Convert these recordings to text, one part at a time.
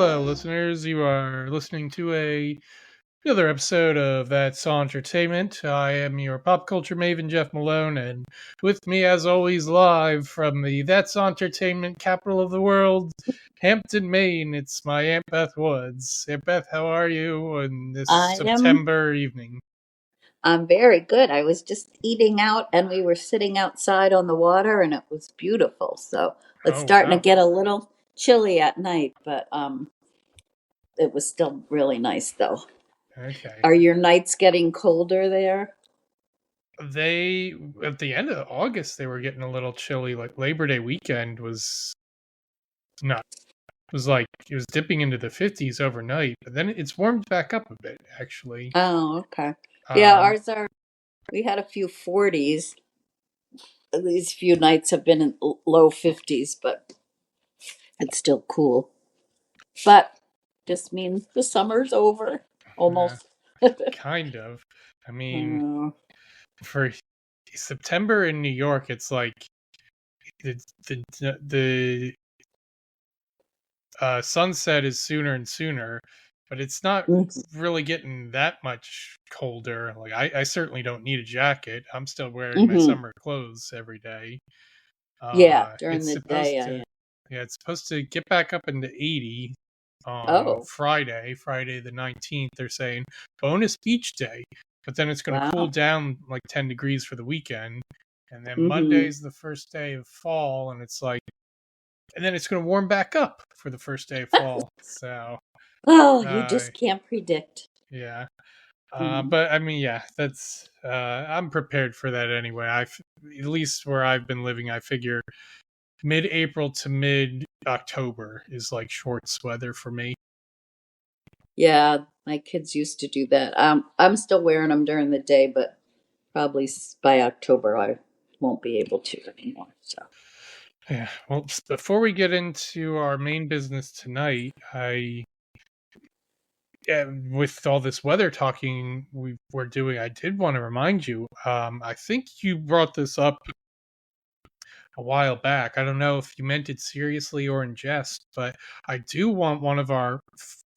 Hello, listeners. You are listening to another episode of That's Entertainment. I am your pop culture maven, Jeff Malone, and with me, as always, live from the That's Entertainment capital of the world, Hampton, Maine. It's my Aunt Beth Woods. Aunt Beth, how are you on this September evening? I'm very good. I was just eating out, and we were sitting outside on the water, and it was beautiful. So it's starting to get a little chilly at night, but it was still really nice, though. Okay. Are your nights getting colder there? At the end of August, they were getting a little chilly. Like Labor Day weekend was not. It was dipping into the 50s overnight, but then it's warmed back up a bit, actually. Oh, okay. Yeah, we had a few 40s. These few nights have been in low 50s, but it's still cool. But just means the summer's over, almost. Kind of. I mean, for September in New York, it's like the sunset is sooner and sooner, but it's not really getting that much colder. Like I certainly don't need a jacket. I'm still wearing my summer clothes every day. During the day. It's supposed to get back up into 80 on Friday the 19th. They're saying bonus beach day, but then it's going to cool down like 10 degrees for the weekend. And then Monday's the first day of fall, and it's like, and then it's going to warm back up for the first day of fall. So, you just can't predict. Yeah. But I mean, that's I'm prepared for that anyway. At least where I've been living, I figure mid-April to mid-October is like shorts weather for me. Yeah, my kids used to do that. I'm still wearing them during the day, but probably by October I won't be able to anymore. So. Yeah. Well, before we get into our main business tonight, with all this weather talking we're doing, I did want to remind you. I think you brought this up a while back. I don't know if you meant it seriously or in jest, but I do want one of our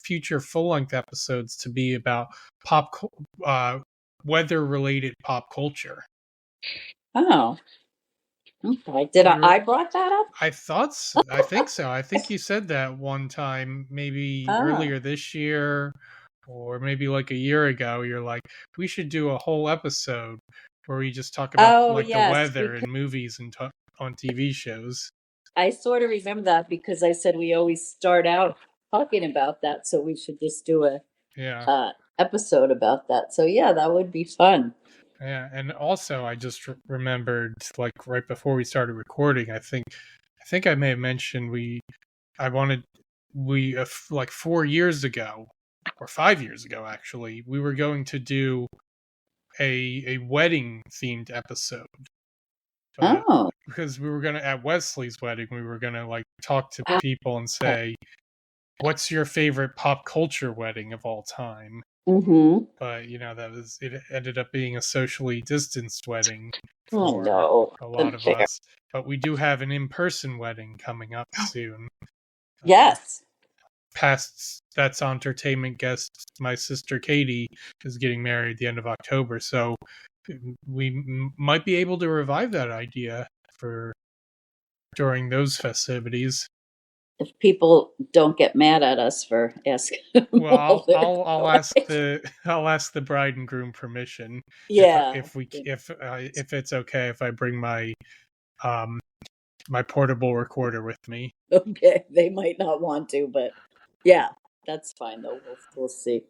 future full-length episodes to be about weather-related pop culture. Oh. Okay. I brought that up? I thought so. I think so. I think you said that one time, maybe earlier this year, or maybe like a year ago. You're like, we should do a whole episode where we just talk about the weather in movies and on TV shows. I sort of remember that because I said we always start out talking about that, so we should just do a episode about that. So yeah, that would be fun. Yeah, and also I just remembered, like right before we started recording, I think I may have mentioned like 4 years ago, or 5 years ago actually, we were going to do a wedding themed episode. Because we were gonna, at Wesley's wedding, we were gonna like talk to people and say, what's your favorite pop culture wedding of all time? But it ended up being a socially distanced wedding for a lot of us. But we do have an in-person wedding coming up soon. Yes. Past That's Entertainment guest, my sister Katie, is getting married at the end of October, so we might be able to revive that idea for during those festivities. If people don't get mad at us for asking. Well, I'll ask the bride and groom permission. Yeah. If it's okay if I bring my my portable recorder with me. Okay, they might not want to, but yeah, that's fine though. We'll see.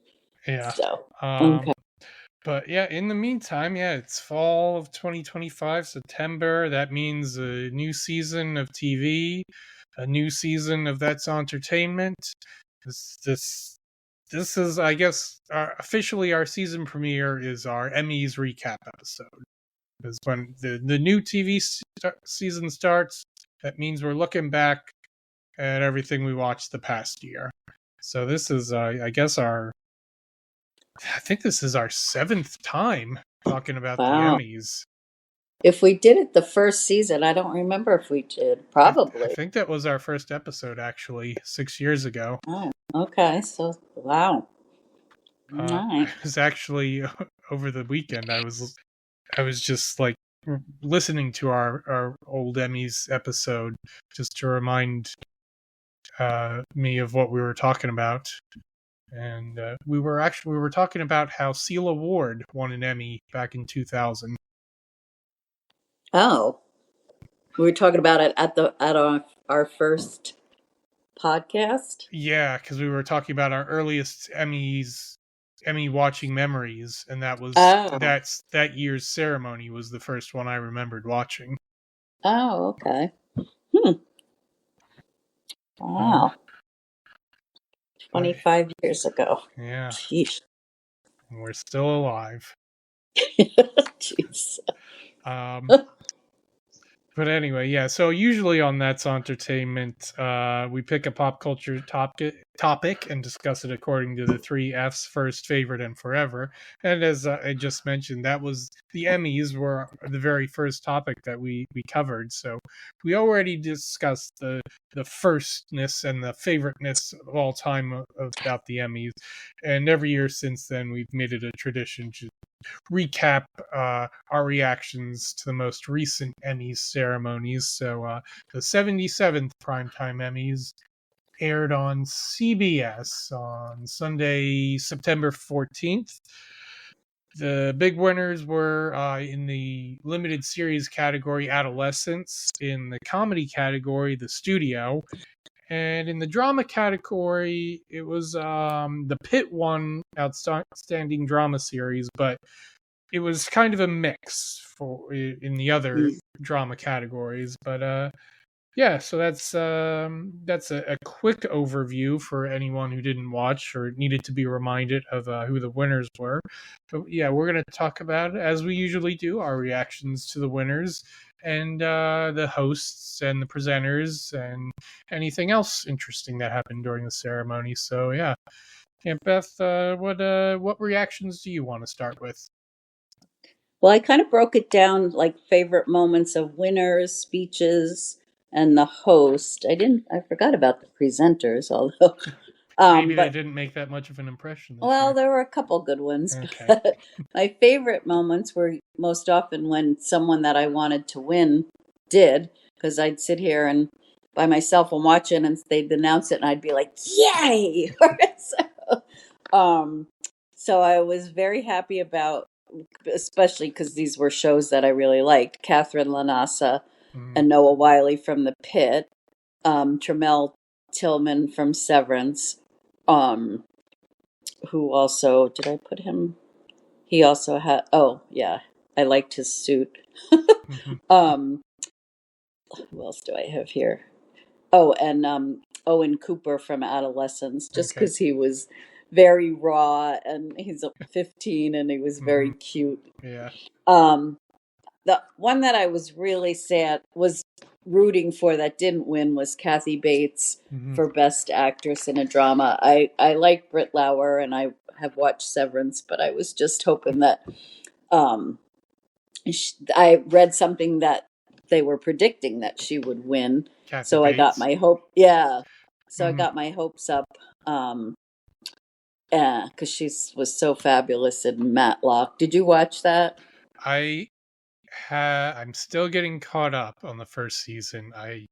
Yeah. So okay. But yeah, in the meantime, it's fall of 2025, September. That means a new season of TV, a new season of That's Entertainment. This is, I guess, officially our season premiere is our Emmys recap episode. Because when the new TV season starts, that means we're looking back at everything we watched the past year. So this is, I guess, I think this is our 7th time talking about the Emmys. If we did it the first season, I don't remember if we did. Probably. I think that was our first episode, actually, 6 years ago. Oh, okay. So, wow. All I right. was actually over the weekend. I was just like listening to our old Emmys episode just to remind me of what we were talking about. And we were talking about how Celia Ward won an Emmy back in 2000. Oh, we were talking about it at our first podcast. Yeah, because we were talking about our earliest Emmy watching memories, and that year's ceremony was the first one I remembered watching. Oh, okay. Wow. 25 years ago. Yeah. Jeez. And we're still alive. Jeez. But anyway, yeah. So usually on That's Entertainment, we pick a pop culture topic and discuss it according to the three Fs: first, favorite, and forever. And as I just mentioned, that was the Emmys were the very first topic that we covered. So we already discussed the firstness and the favoriteness of all time about the Emmys, and every year since then we've made it a tradition to recap our reactions to the most recent Emmys ceremonies. So the 77th Primetime Emmys aired on CBS on Sunday, September 14th. The big winners were in the limited series category, Adolescence; in the comedy category, The Studio; and in the drama category, it was the Pitt won Outstanding Drama Series, but it was kind of a mix in the other drama categories. But yeah, so that's a quick overview for anyone who didn't watch or needed to be reminded of who the winners were. But yeah, we're going to talk about, as we usually do, our reactions to the winners and the hosts and the presenters and anything else interesting that happened during the ceremony. So yeah, Aunt Beth, what reactions do you want to start with? Well, I kind of broke it down like favorite moments of winners, speeches, and the host. I forgot about the presenters, although maybe they but didn't make that much of an impression this well, year. there were a couple good ones. Okay. But my favorite moments were most often when someone that I wanted to win did, because I'd sit here and by myself and watch it, and they'd announce it, and I'd be like, "Yay!" So I was very happy about, especially because these were shows that I really liked. Catherine Lanasa and Noah Wiley from The Pit, Tramell Tillman from Severance, who also, did I put him? He also had, oh yeah, I liked his suit. Who else do I have here? Oh, and Owen Cooper from Adolescence, just because he was very raw, and he's 15 and he was very cute. Yeah. The one that I was really rooting for that didn't win was Kathy Bates for Best Actress in a Drama. I like Britt Lauer and I have watched Severance, but I was just hoping that I read something that they were predicting that she would win. Kathy so Bates. I got my hope. Yeah. So I got my hopes up. Because she was so fabulous in Matlock. Did you watch that? I'm still getting caught up on the first season. I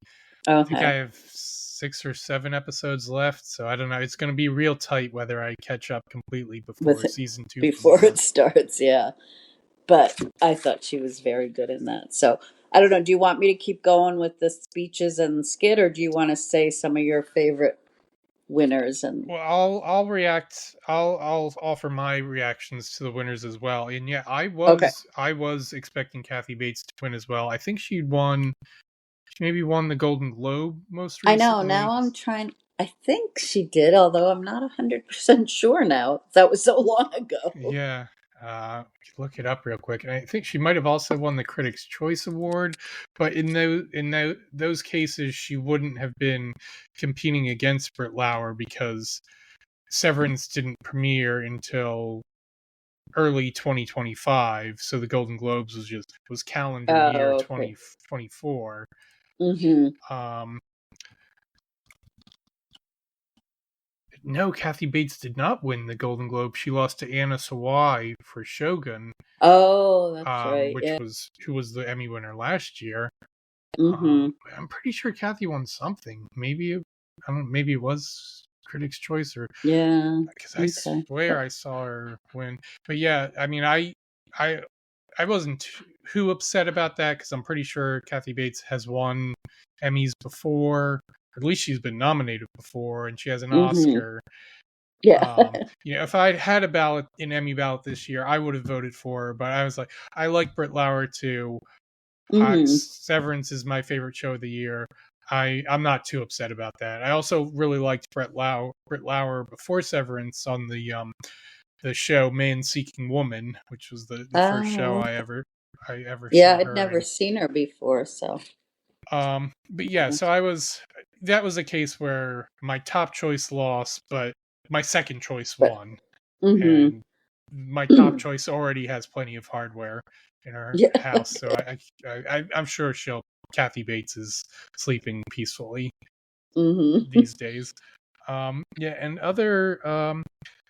think I have 6 or 7 episodes left, so I don't know. It's going to be real tight whether I catch up completely before season 2. Before it starts, yeah. But I thought she was very good in that. So I don't know. Do you want me to keep going with the speeches and skit, or do you want to say some of your favorite winners? And well, I'll react. I'll offer my reactions to the winners as well. And yeah, I was expecting Kathy Bates to win as well. I think she maybe won the Golden Globe most recently. I know. Now I'm trying. I think she did, although I'm not 100% sure now. That was so long ago. Yeah. Look it up real quick. And I think she might have also won the Critics' Choice Award, but in those cases, she wouldn't have been competing against Britt Lauer because Severance didn't premiere until early 2025, so the Golden Globes was calendar year okay. 2024. Mm-hmm. No, Kathy Bates did not win the Golden Globe. She lost to Anna Sawai for Shogun. Oh, that's right. Which Yeah. who was the Emmy winner last year. Mm-hmm. I'm pretty sure Kathy won something. Maybe maybe it was Critics' Choice, or Yeah. because I Okay. swear I saw her win. But yeah, I mean, I wasn't too upset about that because I'm pretty sure Kathy Bates has won Emmys before, or at least she's been nominated before, and she has an Mm-hmm. Oscar. Yeah. If I'd had an Emmy ballot this year, I would have voted for her. But I was like, I like Britt Lauer too. Mm-hmm. Severance is my favorite show of the year. I'm not too upset about that. I also really liked Britt Lauer before Severance on the show Man Seeking Woman, which was the first show Oh. I ever Yeah, saw I'd her never in. seen her before, so. But yeah, so that was a case where my top choice lost, but my second choice But won, mm-hmm. and my top choice already has plenty of hardware in her Yeah. house, so I'm sure Kathy Bates is sleeping peacefully Mm-hmm. these days. Yeah, and other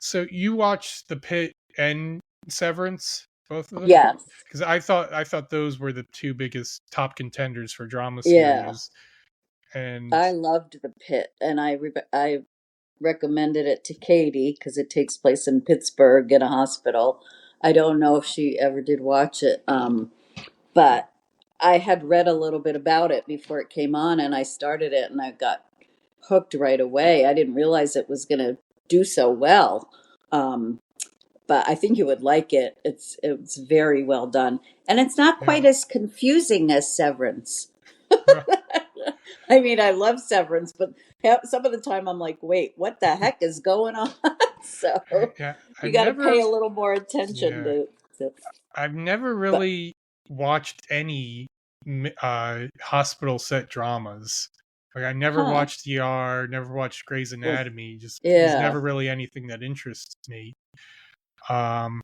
so you watched The Pit and Severance, both of them? Yes. Because I thought those were the two biggest top contenders for drama Yeah. series, and I loved The Pit, and I recommended it to Katie because it takes place in Pittsburgh in a hospital. I don't know if she ever did watch it, but I had read a little bit about it before it came on, and I started it, and I got hooked right away. I didn't realize it was going to do so well, um, but I think you would like it. It's very well done, and it's not yeah. quite as confusing as Severance. I mean, I love Severance, but some of the time I'm like, wait, what the heck is going on? So Yeah, you got to pay a little more attention yeah, to I've never but really watched any hospital set dramas. Like I never huh. watched ER, never watched Grey's Well, Anatomy. Just was yeah. never really anything that interests me. Um,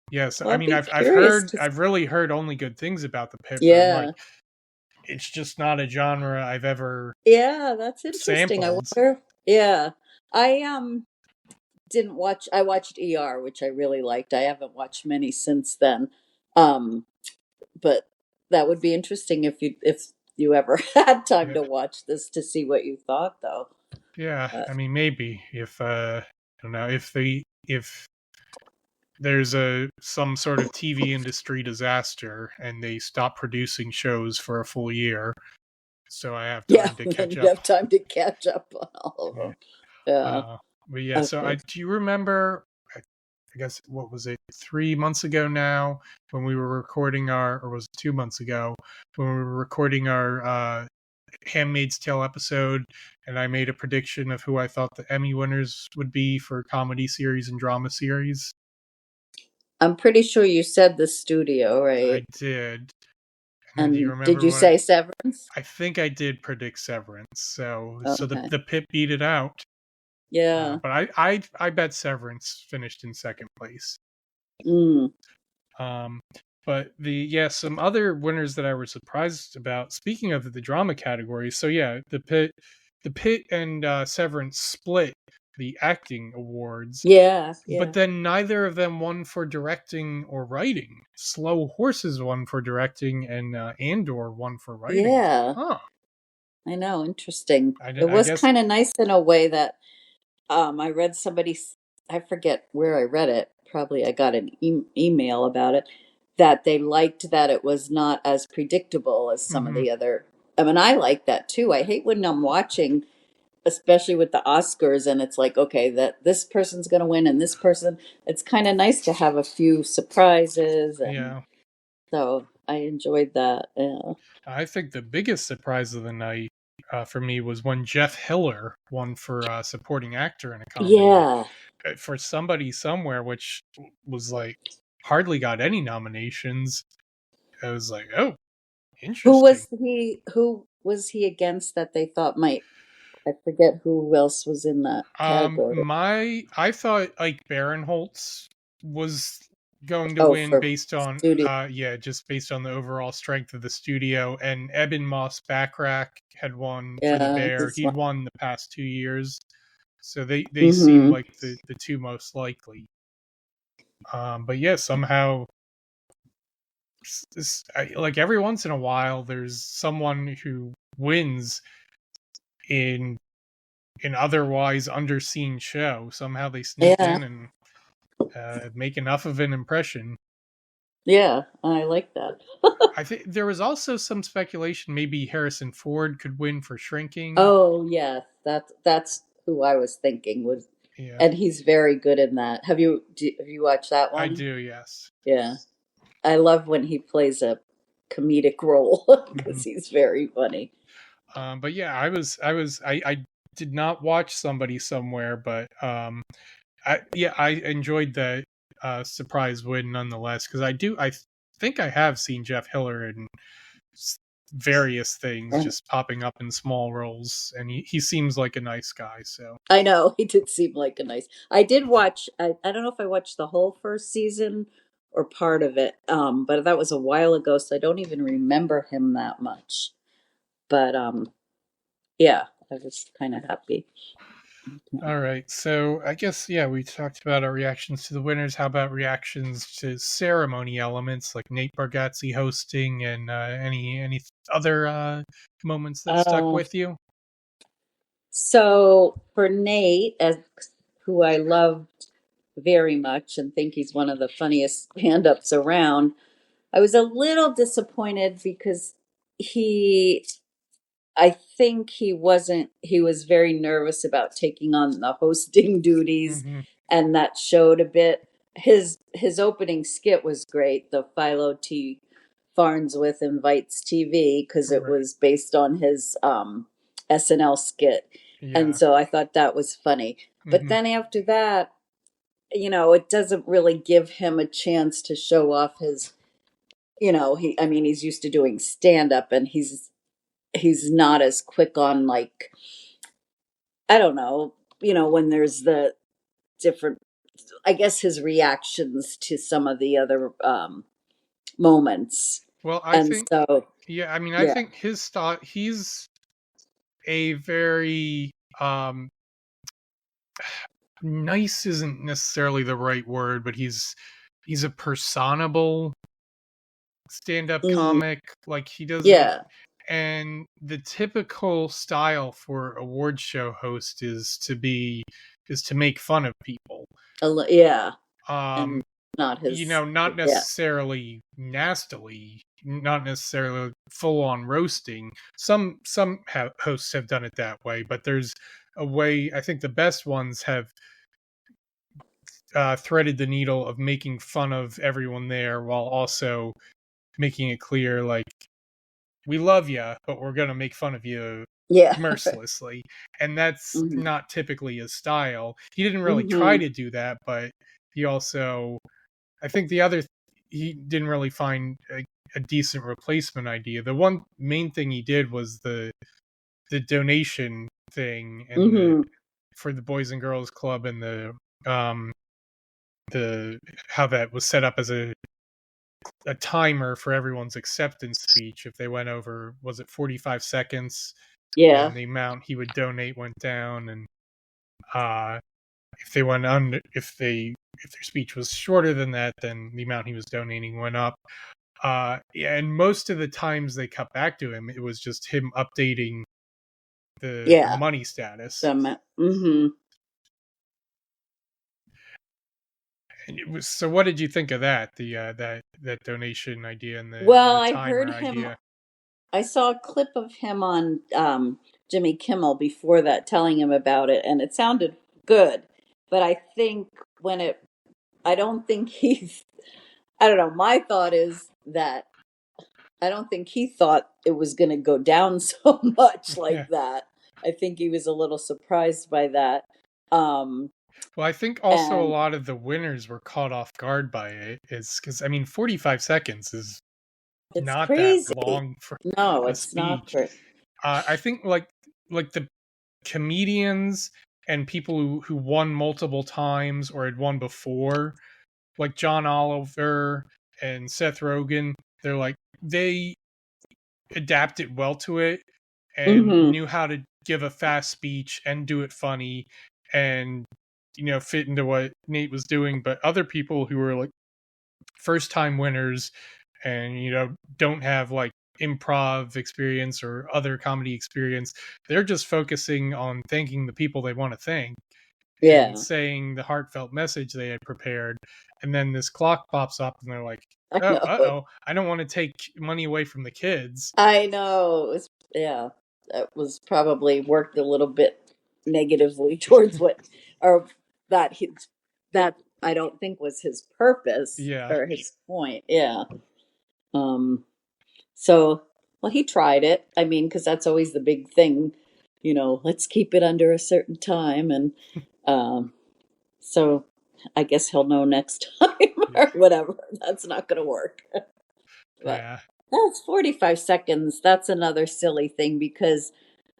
yeah, so Well, I I'd mean, be curious to. I've really heard only good things about The Pit, but I'm like, Yeah. it's just not a genre I've ever Yeah, that's interesting. I sampled. wonder. Yeah. I didn't watch I watched ER, which I really liked. I haven't watched many since then. Um but that would be interesting if you ever had time Yeah, to watch this to see what you thought though. yeah. Uh, I mean, maybe if I don't know if there's some sort of TV industry disaster and they stop producing shows for a full year, so I have yeah, time to then catch you up. have time to catch up on all of Yeah. them. Yeah. But yeah, so Okay. do you remember? I guess what was it 3 months ago now when we were recording or was it 2 months ago when we were recording our Handmaid's Tale episode, and I made a prediction of who I thought the Emmy winners would be for comedy series and drama series. I'm pretty sure you said the studio, I right? did. And then do you And did remember you what say Severance? I think I did predict Severance. So Okay. the Pit beat it out. Yeah. But I bet Severance finished in second place. Mm. Um, but some other winners that I was surprised about. Speaking of the drama category, so yeah, the Pit and Severance split the acting awards, Yeah, but yeah. then neither of them won for directing or writing. Slow Horses won for directing, and Andor won for writing. Yeah. Huh? I know, interesting. It I was guess. kind of nice in a way that I read I forget where I read it. Probably I got an email about it that they liked that it was not as predictable as some of Hmm. the other. I mean, I like that too. I hate when I'm watching, especially with the Oscars, and it's like, okay, that this person's going to win and this person. It's kind of nice to have a few surprises, and Yeah, so I enjoyed that. Yeah. I think the biggest surprise of the night for me was when Jeff Hiller won for supporting actor in a comedy Yeah. for Somebody Somewhere, which was like hardly got any nominations. I was like, oh, interesting. Who was he against that they thought might? I forget who else was in that category. I thought like Barinholtz was going to Oh, win for based on studio. just based on the overall strength of the studio. And Eben Moss Backrack had won for The Yeah, Bear. he's He'd one. won the past 2 years, so they seem Mm-hmm. like the two most likely. But yeah, somehow like every once in a while there's someone who wins in an otherwise underseen show. Somehow they sneak Yeah, in and make enough of an impression. yeah, I like that. I think there was also some speculation maybe Harrison Ford could win for Shrinking. Oh, yeah, that's who I was thinking was, Yeah, and he's very good in that. Have you watched that I one? do. Yes. Yeah, I love when he plays a comedic role Hmm. because he's very funny. But yeah, I did not watch Somebody Somewhere, but I enjoyed the surprise win nonetheless because I think I have seen Jeff Hiller in various things And just popping up in small roles, and he seems like a nice guy. So I know he did seem like a nice. I did watch. I don't know if I watched the whole first season or part of it, but that was a while ago, so I don't even remember him that much. But yeah, I was kind of happy. all right, so I guess yeah, we talked about our reactions to the winners. How about reactions to ceremony elements like Nate Bargatze hosting and any other moments that stuck Uh, with you? so for Nate, as who I loved very much and think he's one of the funniest stand-ups around, I was a little disappointed because he I think he was very nervous about taking on the hosting duties, Hmm. and that showed a bit. His opening skit was great, the Philo T. Farnsworth Invites TV, because it Right. was based on his SNL skit. And Yeah. so I thought that was funny. But Hmm. then after that, it doesn't really give him a chance to show off his, I mean, he's used to doing stand up, and he's not as quick on, like, I don't know, when there's the different, I guess, his reactions to some of the other moments. Well, I And think so, yeah, I mean, I yeah, think his style. He's a very nice isn't necessarily the right word, but he's a personable stand-up mm, comic. Like he doesn't, yeah, and the typical style for award show host is to make fun of people. yeah, Um, and not his, not yeah, necessarily nastily, not necessarily full on roasting. Some hosts have done it that way, but there's a way. I think the best ones have threaded the needle of making fun of everyone there while also making it clear, like, we love you, but we're gonna make fun of you yeah, mercilessly, and that's hmm not typically his style. He didn't really try hmm to do that, but he also, I think the other, he didn't really find a decent replacement idea. The one main thing he did was the donation thing and the hmm for the Boys and Girls Club and um the how that was set up as a timer for everyone's acceptance speech. If they went over, was it 45 seconds, yeah, then the amount he would donate went down, and uh if they went under, if their speech was shorter than that, then the amount he was donating went up. Yeah, and most of the times they cut back to him, it was just him updating the yeah, money status. hmm And it was, so what did you think of that, the that donation idea and Well, the I heard timer him. idea? I saw a clip of him on Jimmy Kimmel before that, telling him about it, and it sounded good. But I think when it, I don't think he's, I don't know. My thought is that I don't think he thought it was going to go down so much Yeah. like that. I think he was a little surprised by that. Um, Well, I think also a and lot of the winners were caught off guard by it. Is because I mean, 45 seconds is it's not that crazy. long for No, a it's not speech. for. I think like the comedians and people who won multiple times or had won before, like John Oliver and Seth Rogen, they're like, they adapted well to it and Mm-hmm. knew how to give a fast speech and do it funny and, fit into what Nate was doing. But other people who were like first time winners and, don't have like improv experience or other comedy experience, they're just focusing on thanking the people they want to thank and Yeah, saying the heartfelt message they had prepared. And then this clock pops up and they're like, I oh, know. I don't want to take money away from the kids. I know. It was, yeah, that was probably worked a little bit negatively towards what, or that his, that I don't think was his purpose Yeah. or his point. Yeah. Um, so, well, he tried it. I mean, because that's always the big thing, let's keep it under a certain time. And um, so I guess he'll know next time Yeah. or whatever. That's not going to work. But Yeah. that's 45 seconds. That's another silly thing because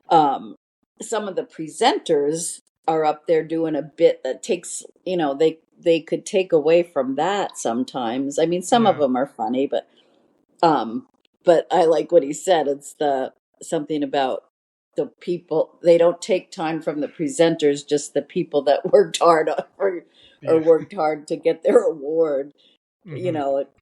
um, some of the presenters are up there doing a bit that takes, they could take away from that sometimes. I mean, some of Yeah. them are funny, um, but I like what he said. It's the something about the people. They don't take time from the presenters, just the people that worked hard or Yeah. worked hard to get their award. Hmm.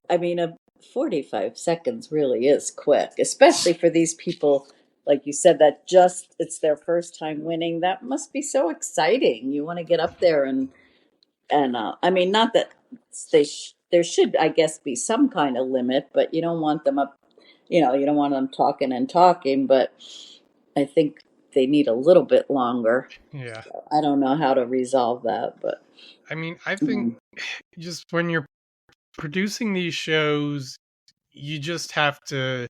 I mean, 45 seconds really is quick, especially for these people, like you said, that just it's their first time winning. That must be so exciting. You want to get up there and I mean, not that there should, I guess, be some kind of limit, but you don't want them up, you don't want them talking and talking, but I think they need a little bit longer. Yeah. So I don't know how to resolve that, but I mean, I think mm, just when you're producing these shows, you just have to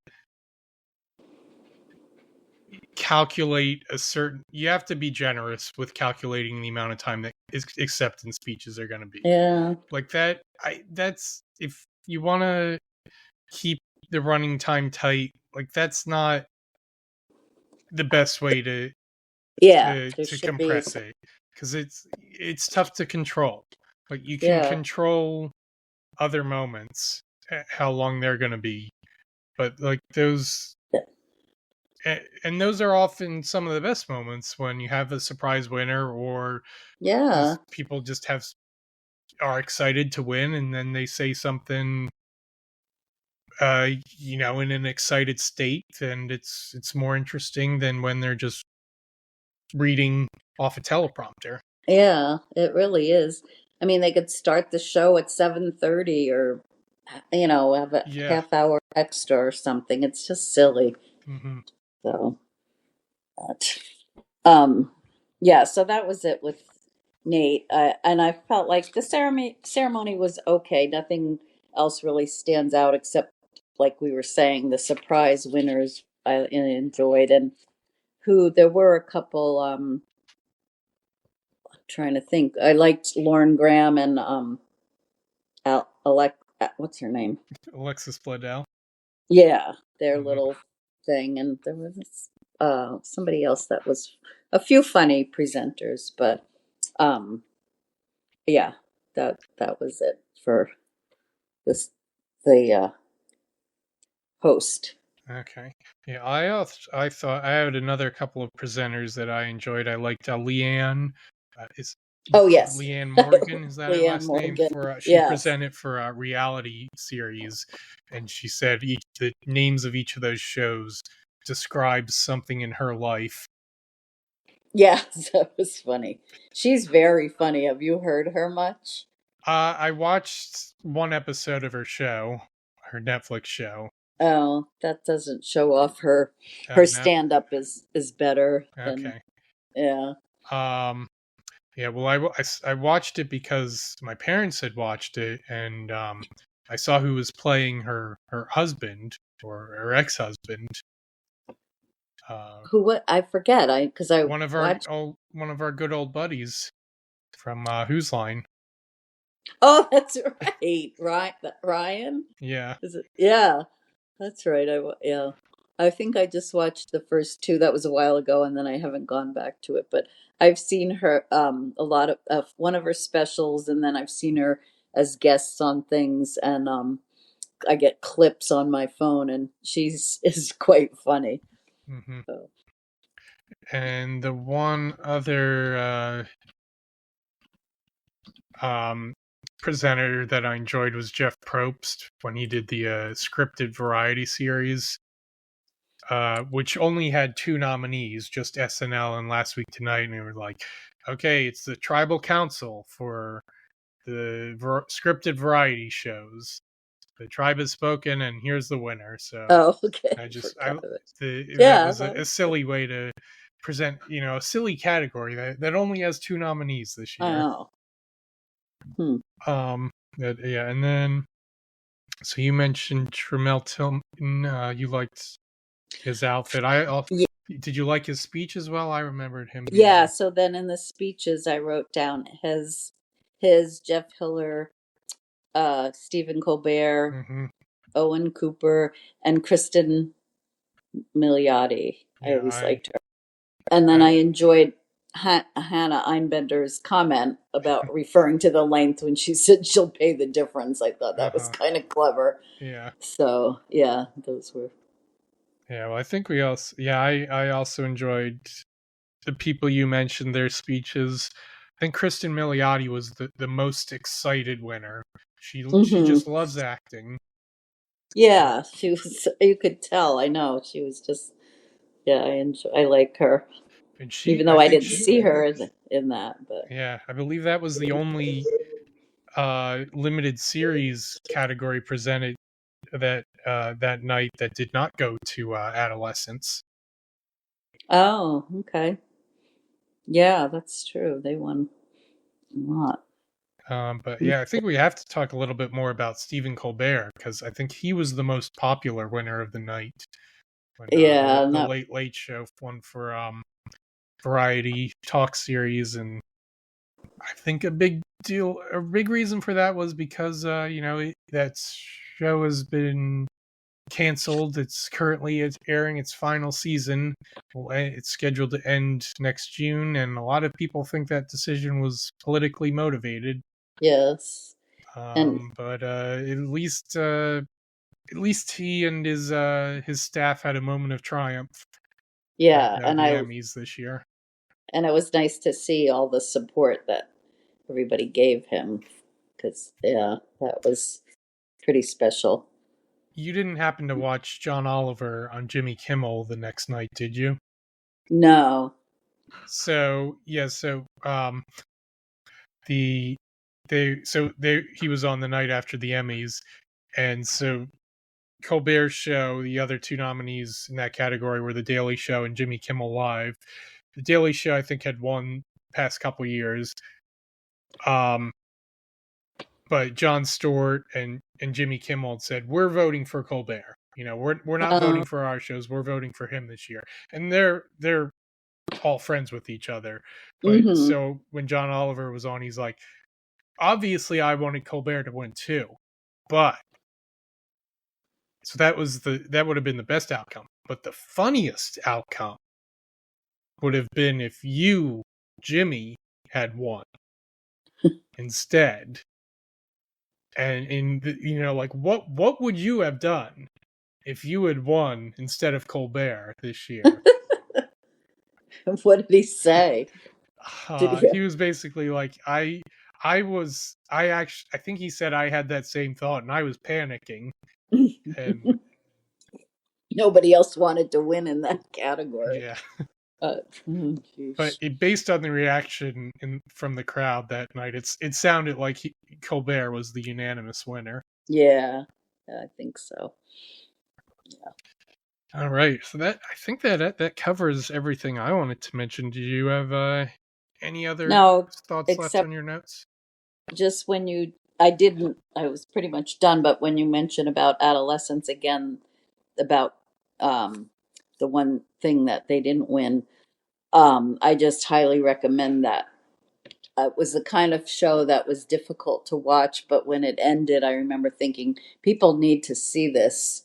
you have to be generous with calculating the amount of time that acceptance speeches are going to be. yeah, Like that, that's, if you want to keep the running time tight, like that's not the best way to yeah, there should be, compress it, because it's tough to control. Like you can yeah, control other moments, how long they're going to be, but like those, and those are often some of the best moments when you have a surprise winner, or yeah, just people just are excited to win, and then they say something in an excited state, and it's more interesting than when they're just reading off a teleprompter. yeah, it really is. I mean, they could start the show at 7:30 or, have a Yeah. half hour extra or something. It's just silly. Hmm. So, but, um, yeah, so that was it with Nate. And I felt like the ceremony was okay. Nothing else really stands out except, like we were saying, the surprise winners I enjoyed, and who there were a couple. Trying to think. I liked Lauren Graham and what's her name? Alexis Bledel. Yeah, their Hmm. little thing, and there was somebody else that was a few funny presenters, but um yeah, that was it for this the host. Okay. Yeah, I thought I had another couple of presenters that I enjoyed. I liked Leanne. Is Oh yes, Leanne Morgan, is that her Leanne last name? Morgan. For she Yes, presented for a reality series, and she said the names of each of those shows describes something in her life. yes, that was funny. She's very funny. Have you heard her much? I watched one episode of her show, her Netflix show. Oh, that doesn't show off her No. stand up is better than Okay. yeah. Um. Yeah. Well, I watched it because my parents had watched it, and I saw who was playing her husband, or her ex husband. Uh, Who what I forget. I because I watched. one of our good old buddies from Who's Line. Oh, that's right. Right, Ryan. Yeah. Is it? Yeah, that's right. Yeah. I think I just watched the first two. That was a while ago, and then I haven't gone back to it. But I've seen her a lot of one of her specials, and then I've seen her as guests on things, and I get clips on my phone, and she's is quite funny. Mm-hmm. So. And the one other presenter that I enjoyed was Jeff Probst when he did the scripted variety series, which only had 2 nominees, just SNL and Last Week Tonight, and they were like, okay, it's the Tribal Council for the scripted variety shows. The tribe has spoken, and here's the winner. So, Okay. it was a silly way to present, a silly category that only has 2 nominees this year. Oh. Yeah, and then so you mentioned Tramel Tilton. You liked his outfit. Did you like his speech as well? I remembered him. Yeah. So then in the speeches, I wrote down his Jeff Hiller, Stephen Colbert, Owen Cooper, and Kristen Milioti. I always liked her. And then I enjoyed Hannah Einbender's comment about referring to the length when she said she'll pay the difference. I thought that was kind of clever. Yeah. So yeah, those were. Yeah, well, I think we also. Yeah, I also enjoyed the people you mentioned, their speeches. I think Kristen Milioti was the most excited winner. She just loves acting. Yeah, she was. You could tell. I know she was just. Yeah, I like her. And even though I didn't see her in that, but yeah, I believe that was the only limited series category presented that night that did not go to Adolescence. Oh, okay. Yeah, that's true. They won a lot. But yeah, I think we have to talk a little bit more about Stephen Colbert, because I think he was the most popular winner of the night. When, the Late Late Show won for variety talk series, and I think a big reason for that was because that show has been canceled. It's currently airing its final season. It's scheduled to end next June, and a lot of people think that decision was politically motivated. Yes, but at least he and his staff had a moment of triumph. Yeah, at the Emmys this year. And it was nice to see all the support that everybody gave him, because that was pretty special. You didn't happen to watch John Oliver on Jimmy Kimmel the next night, did you? No. So yeah, he was on the night after the Emmys, and so Colbert's show, the other 2 nominees in that category were The Daily Show and Jimmy Kimmel Live. The Daily Show, I think, had won past couple years. But Jon Stewart and Jimmy Kimmel had said, we're voting for Colbert. We're not voting for our shows. We're voting for him this year. And they're all friends with each other. But so when John Oliver was on, he's like, obviously I wanted Colbert to win too. But so that would have been the best outcome. But the funniest outcome would have been if you, Jimmy, had won instead. And what would you have done if you had won instead of Colbert this year? What did he say? He was basically like, I think he said I had that same thought and I was panicking. And nobody else wanted to win in that category. Yeah. But based on the reaction from the crowd that night, it sounded like Colbert was the unanimous winner. Yeah, I think so. Yeah. All right, so I think that covers everything I wanted to mention. Do you have any other thoughts left on your notes? Just when I was pretty much done, but when you mentioned about Adolescence again, about the one thing that they didn't win, I just highly recommend that. It was the kind of show that was difficult to watch, but when it ended, I remember thinking, people need to see this.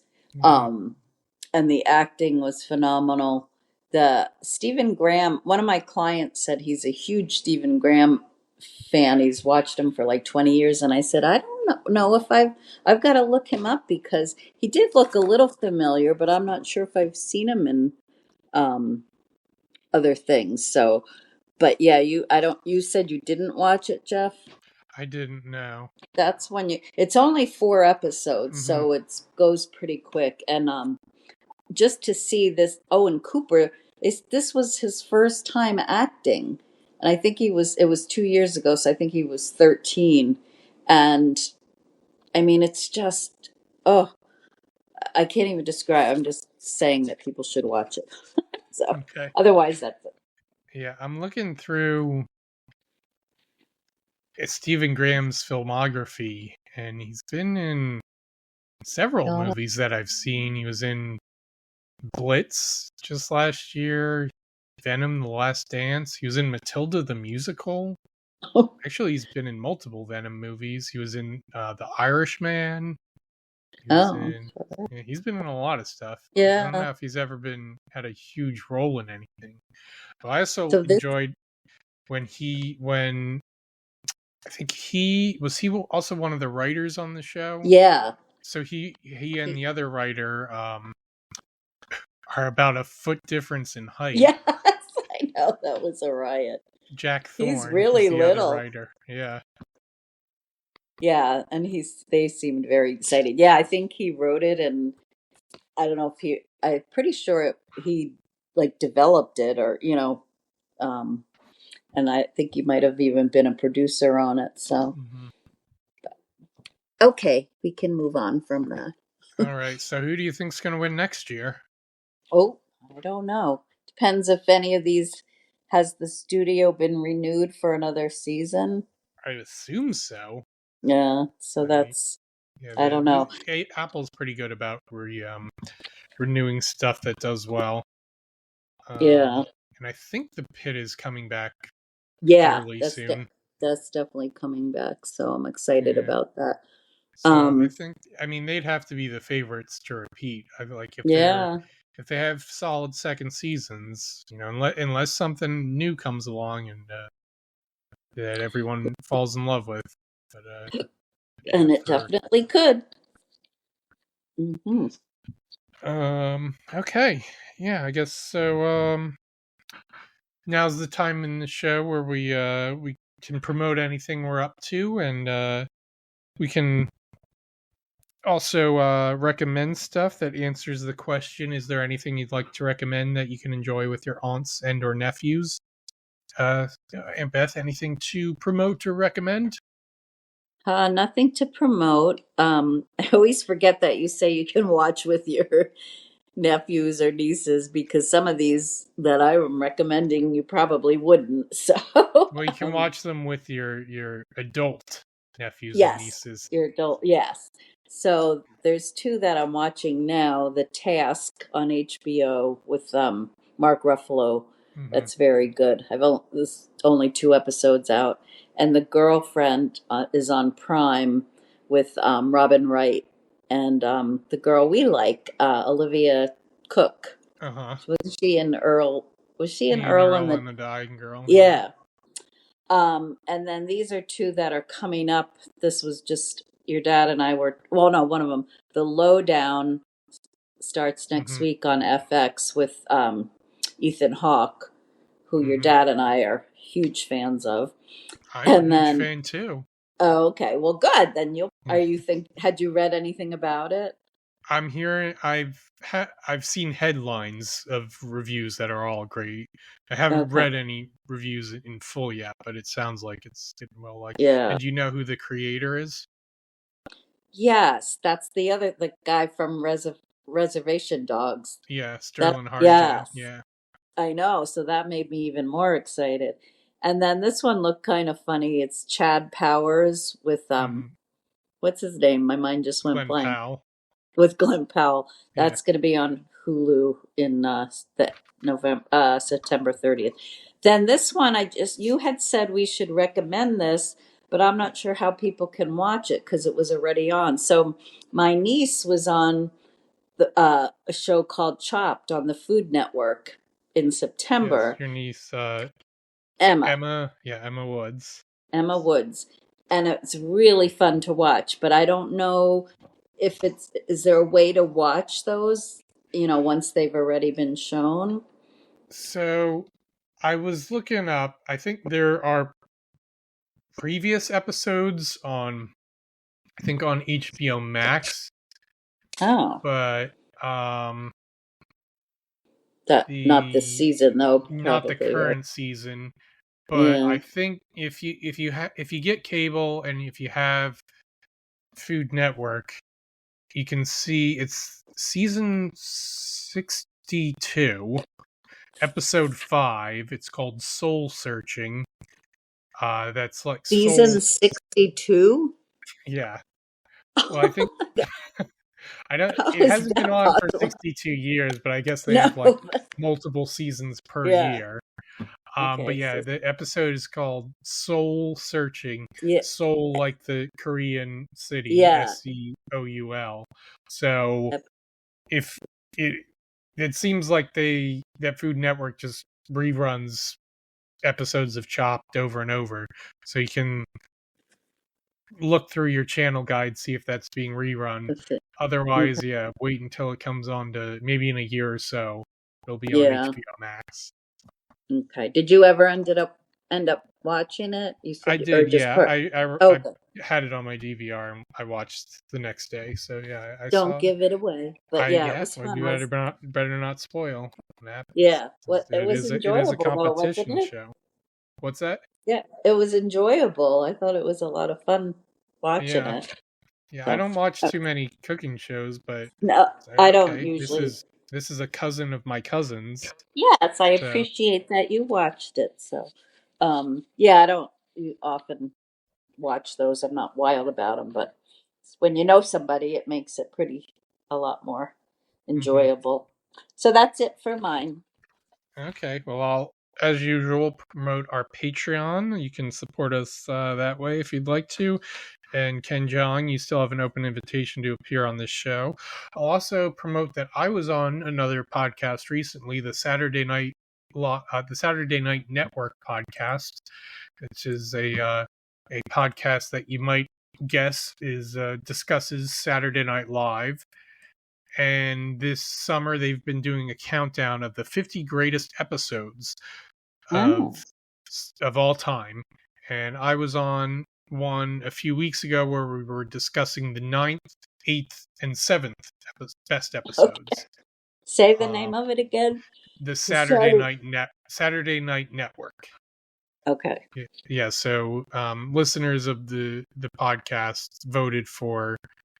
And the acting was phenomenal. The Stephen Graham, one of my clients said he's a huge Stephen Graham fan. He's watched him for like 20 years, and I said, I don't know if I've got to look him up because he did look a little familiar, but I'm not sure if I've seen him in um, other things. So, but yeah, you said you didn't watch it, Jeff? I didn't know. That's when it's only 4 episodes, Mm-hmm. so it goes pretty quick. And just to see this Owen Cooper, this was his first time acting. And I think it was 2 years ago, so I think he was 13. And I mean, it's just, oh, I can't even describe. I'm just saying that people should watch it. So Okay. otherwise, that's it. Yeah, I'm looking through Stephen Graham's filmography, and he's been in several Oh, movies that I've seen. He was in Blitz just last year, Venom: The Last Dance. He was in Matilda the Musical. Actually, he's been in multiple Venom movies. He was in The Irishman. He was oh, in. Yeah, he's been in a lot of stuff. I don't yeah. know if he's ever had a huge role in anything. But I also So this, enjoyed when I think he also one of the writers on the show. yeah, So he and the other writer are about a foot difference in height. yes, I know that was a riot. Jack He's Thorne is really the other little. writer. Yeah. Yeah, and they seemed very excited. Yeah, I think he wrote it, and I don't know if I'm pretty sure he like developed it, or um, and I think he might have even been a producer on it. So Mm-hmm. okay, we can move on from that. All right. So who do you think's going to win next year? Oh, I don't know. Depends if any of these has the studio been renewed for another season. I assume so. Yeah, so Right. that's Yeah. I don't know. Apple's pretty good about renewing stuff that does well. Yeah. And I think the Pit is coming back Yeah, fairly soon. that's definitely coming back, so I'm excited Yeah. about that. So I mean, they'd have to be the favorites to repeat. I feel like Yeah, if they have solid second seasons, unless something new comes along and that everyone falls in love with. But yeah, and it definitely could. Hmm. okay, yeah, I guess so. Now's the time in the show where we can promote anything we're up to, and we can also recommend stuff that answers the question: is there anything you'd like to recommend that you can enjoy with your aunts and or nephews? Aunt Beth, anything to promote or recommend? Nothing to promote. I always forget that you say you can watch with your nephews or nieces because some of these that I'm recommending you probably wouldn't. So, Well, you can watch them with your adult nephews and yes, nieces. your adult, yes. So there's two that I'm watching now. The Task on HBO with Mark Ruffalo. Hmm. That's very good. There's only 2 episodes out, and The Girlfriend is on Prime with Robin Wright and the girl we like, Olivia Cook. Uh huh. Was she in Earl? Was she in Me and Earl and Earl the? and the Dying Girl. Yeah. Yeah. And then these are two that are coming up. This was just your dad and I were, well, no, one of them. The Lowdown starts next Hmm. week on FX with Ethan Hawke, who your Hmm. dad and I are huge fans of. I'm a And huge then, fan too. oh, okay, well, good. Then Mm. had you read anything about it? I'm hearing I've seen headlines of reviews that are all great. I haven't Okay. read any reviews in full yet, but it sounds like it's getting well liked. Yeah. And do you know who the creator is? Yes, that's the guy from Reservation Dogs. Yeah, That Sterling Harjo. yes. Yeah. I know, so that made me even more excited. And then this one looked kind of funny. It's Chad Powers with Hmm. what's his name? My mind just went Glenn blank. Powell. With Glenn Powell. Yeah. That's going to be on Hulu in September 30th. Then this one you had said we should recommend this, but I'm not sure how people can watch it because it was already on. So my niece was on a show called Chopped on the Food Network in Yes, September. your niece Emma. Emma. Yeah, Emma Woods. Emma Woods, and it's really fun to watch. But I don't know if is there a way to watch those, once they've already been shown? So I was looking up. I think there are previous episodes on, I think on HBO Max. Oh, But not this season though, not the probably, right? current season. But Yeah. I think if you get cable and if you have Food Network, you can see it's season 62, episode 5. It's called Soul Searching. That's like Season 62? Yeah. Well, I think I don't. How It is hasn't been that on for possible? 62 years, but I guess they No. have like multiple seasons per Yeah. year. But Okay. yeah, So, the episode is called Soul Searching. yeah. Seoul, like the Korean city, Yeah. Seoul. So Yep. if it seems like that Food Network just reruns episodes of Chopped over and over, so you can look through your channel guide, see if that's being rerun. Otherwise, yeah, wait until it comes on to maybe in a year or so. It'll be on Yeah. HBO Max. Okay. Did you ever end up watching it? You I said, or did, just yeah. part? I Okay. had it on my DVR and I watched the next day. So yeah, I Don't saw. give it away. But yeah, it was Well, fun. you better not spoil what happens. Yeah. It It was is a enjoyable though, wasn't competition it? show. What's that? Yeah, it was enjoyable. I thought it was a lot of fun watching Yeah. it. Yeah, I So, don't watch too many cooking shows, but no, I don't okay, usually. this is a cousin of my cousin's. Yes, I So appreciate that you watched it. So, yeah, I don't often watch those. I'm not wild about them, but when you know somebody, it makes it a lot more mhm. enjoyable. So that's it for mine. Okay, well, I'll, as usual, promote our Patreon. You can support us that way if you'd like to. And Ken Jeong, you still have an open invitation to appear on this show. I'll also promote that I was on another podcast recently, the Saturday Night Network podcast, which is a podcast that you might guess is discusses Saturday Night Live. And this summer they've been doing a countdown of the 50 greatest episodes Oh, of all time. And I was on one a few weeks ago where we were discussing the 9th, 8th, and 7th best episodes. okay. Say the name of it again. The Saturday Night Network. Okay. Yeah, so listeners of the podcast voted for,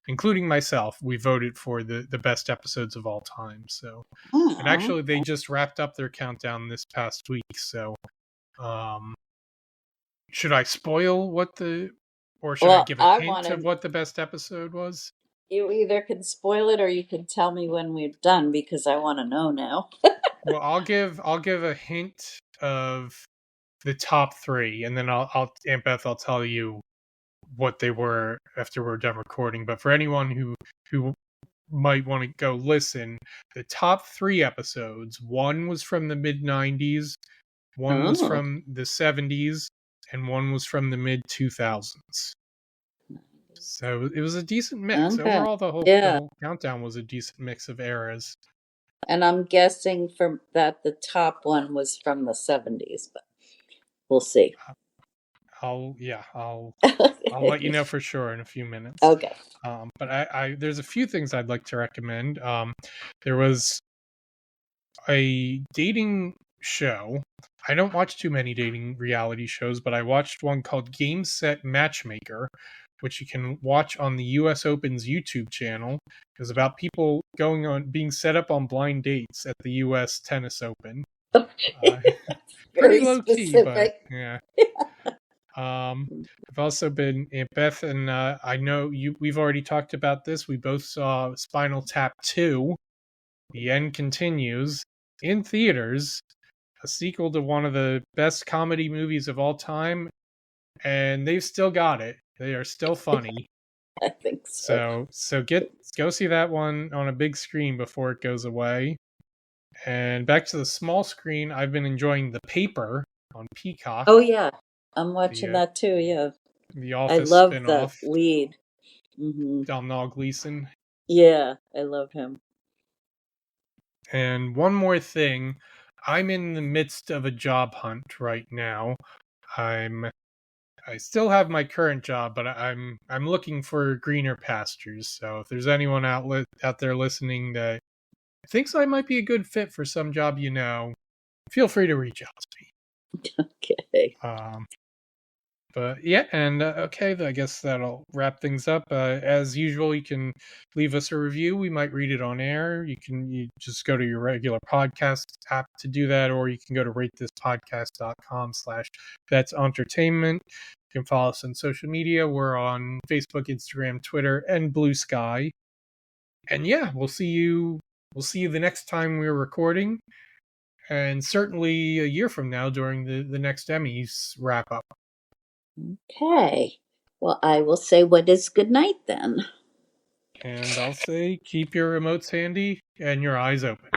including myself, we voted for the best episodes of all time. So, and actually, they just wrapped up their countdown this past week. So, should I spoil or should I give a hint of what the best episode was? You either can spoil it or you can tell me when we're done because I want to know now. Well, I'll give a hint of the top 3, and then I'll Aunt Beth, I'll tell you what they were after we're done recording. But for anyone who might want to go listen, the top 3 episodes, one was from the mid 90s, one was from the 70s, and one was from the mid 2000s. So it was a decent mix. Okay. Overall, the whole countdown was a decent mix of eras. And I'm guessing from that the top one was from the 70s, but we'll see. I'll let you know for sure in a few minutes. Okay. But I there's a few things I'd like to recommend. There was a dating show. I don't watch too many dating reality shows, but I watched one called Game Set Matchmaker, which you can watch on the US Open's YouTube channel. It was about people being set up on blind dates at the US Tennis Open. Pretty low key, but yeah. I've also been Aunt Beth, and I know we've already talked about this. We both saw Spinal Tap 2. The End Continues in theaters, a sequel to one of the best comedy movies of all time, and they've still got it. They are still funny. I think so. So go see that one on a big screen before it goes away. And back to the small screen, I've been enjoying The Paper on Peacock. Oh yeah. I'm watching that too, yeah. The I Office love the spinoff. lead. Mm-hmm. Domhnall Gleeson. Yeah, I love him. And one more thing, I'm in the midst of a job hunt right now. I still have my current job, but I'm looking for greener pastures. So if there's anyone out there listening that thinks I might be a good fit for some job, feel free to reach out to me. Okay. But yeah, and okay, I guess that'll wrap things up. As usual, you can leave us a review. We might read it on air. You just go to your regular podcast app to do that, or you can go to ratethispodcast.com/that's Auntertainment. You can follow us on social media. We're on Facebook, Instagram, Twitter, and Blue Sky. And yeah, we'll see you the next time we're recording, and certainly a year from now during the next Emmys wrap up. Okay. Well, I will say what is good night then. And I'll say keep your remotes handy and your eyes open.